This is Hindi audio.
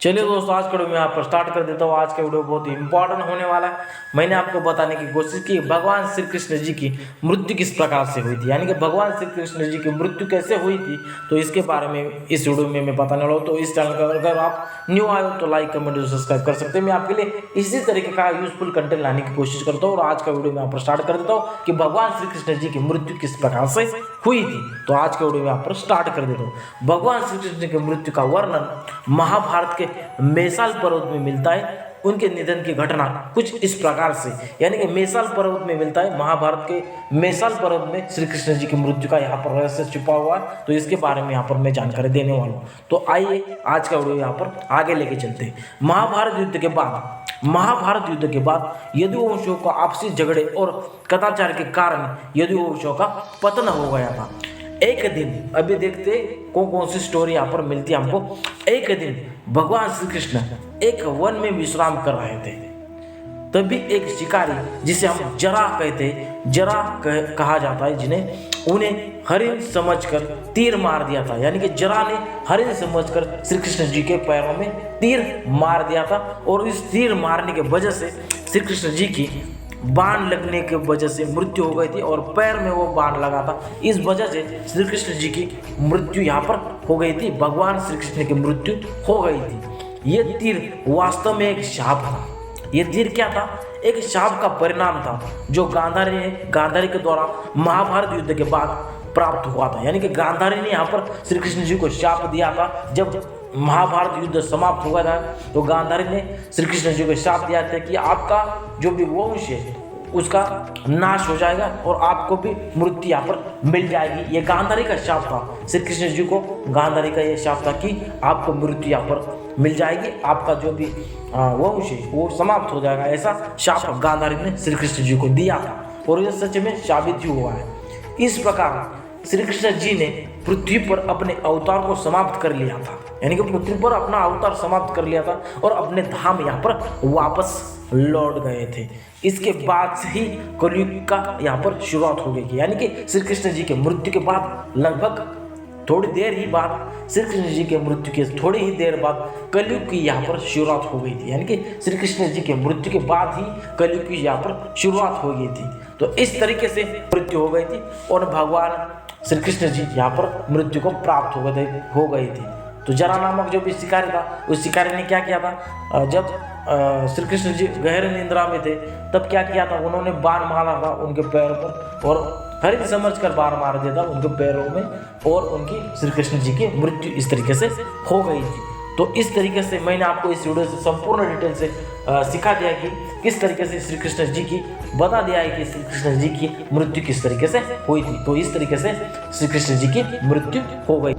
चलिए दोस्तों, आज का वीडियो मैं यहाँ पर स्टार्ट कर देता हूँ। आज का वीडियो बहुत ही इंपॉर्टेंट होने वाला है। मैंने आपको बताने की कोशिश की भगवान श्री कृष्ण जी की मृत्यु किस प्रकार से हुई थी, यानी कि भगवान श्री कृष्ण जी की मृत्यु कैसे हुई थी, तो इसके बारे में इस वीडियो में मैं बताने वाला हूँ। तो इस चैनल का अगर आप न्यू आए हो तो लाइक कमेंट और सब्सक्राइब कर सकते हैं। मैं आपके लिए इसी तरीके का यूजफुल कंटेंट लाने की कोशिश करता हूँ और आज का वीडियो मैं यहाँ पर स्टार्ट कर देता हूँ कि भगवान श्री कृष्ण जी की मृत्यु किस प्रकार से हुई थी। तो आज के वीडियो में यहाँ पर स्टार्ट कर देता हूँ। भगवान श्री कृष्ण की मृत्यु का वर्णन महाभारत के मेसाल पर्वत में मिलता है। उनके निधन की घटना कुछ इस प्रकार से, यानी कि मेसाल पर्वत में मिलता है। महाभारत के मेसाल पर्वत में श्री कृष्ण जी की मृत्यु का यहाँ पर रहस्य छुपा हुआ है, तो इसके बारे में यहाँ पर मैं जानकारी देने वाला हूँ। तो आइए आज का वीडियो यहाँ पर आगे लेके चलते हैं। महाभारत युद्ध के बाद यदुवंशियों का आपसी झगड़े और कदाचार के कारण यदुवंशियों का पतन हो गया था। एक दिन, अभी देखते कौन सी स्टोरी यहाँ पर मिलती है हमको। एक दिन भगवान श्री कृष्ण एक वन में विश्राम कर रहे थे, तभी एक शिकारी, जिसे हम जरा कहा जाता है, उन्हें हरिण समझकर तीर मार दिया था। यानी कि जरा ने हरिण समझकर श्री कृष्ण जी के पैरों में तीर मार दिया था और इस तीर मारने के वजह से श्री कृष्ण जी की बाण लगने की वजह से मृत्यु हो गई थी और पैर में वो बाण लगा था। इस वजह से श्री कृष्ण जी की मृत्यु यहाँ पर हो गई थी। भगवान श्री कृष्ण की मृत्यु हो गई थी। ये तीर वास्तव में एक शाप था। ये तीर क्या था? एक शाप का परिणाम था जो गांधारी के द्वारा महाभारत युद्ध के बाद प्राप्त हुआ था। यानी कि गांधारी ने यहाँ पर श्री कृष्ण जी को शाप दिया था। जब महाभारत युद्ध समाप्त हुआ था तो गांधारी ने श्री कृष्ण जी को शाप दिया था कि आपका जो भी वंश है उसका नाश हो जाएगा और आपको भी मृत्यु यहाँ पर मिल जाएगी। ये गांधारी का शाप था। श्री कृष्ण जी को गांधारी का ये शाप था कि आपको मृत्यु यहाँ पर मिल जाएगी, आपका जो भी वंश है वो समाप्त हो जाएगा। ऐसा शाप गांधारी ने श्री कृष्ण जी को दिया था और ये सच में साबित भी हुआ है। इस प्रकार श्री कृष्ण जी ने पृथ्वी पर अपने अवतार को समाप्त कर लिया था, यानी कि पृथ्वी पर अपना अवतार समाप्त कर लिया था और अपने धाम यहाँ पर वापस लौट गए थे। इसके बाद से ही कलयुग का यहाँ पर शुरुआत हो गई, यानी कि श्री कृष्ण जी के मृत्यु के बाद लगभग थोड़ी देर ही बाद, श्री कृष्ण जी के मृत्यु के थोड़ी ही देर बाद कलयुग की यहाँ पर शुरुआत हो गई थी। यानी कि श्री कृष्ण जी के मृत्यु के बाद ही कलयुग की यहाँ पर शुरुआत हो गई थी। तो इस तरीके से मृत्यु हो गई थी और भगवान श्री कृष्ण जी यहाँ पर मृत्यु को प्राप्त हो गई थी। तो जरा नामक जो भी शिकारी था, उस शिकारी ने क्या किया था, जब श्री कृष्ण जी गहरे निद्रा में थे तब क्या किया था, उन्होंने बाण मारा था उनके पैरों पर और हरिण समझकर बाण मार दिया था उनके पैरों में और उनकी श्री कृष्ण जी की मृत्यु इस तरीके से हो गई थी। तो इस तरीके से मैंने आपको इस वीडियो से संपूर्ण डिटेल से सिखा दिया कि किस तरीके से श्री कृष्ण जी की बता दिया है कि श्री कृष्ण जी की मृत्यु किस तरीके से हुई थी। तो इस तरीके से श्री कृष्ण जी की मृत्यु हो गई।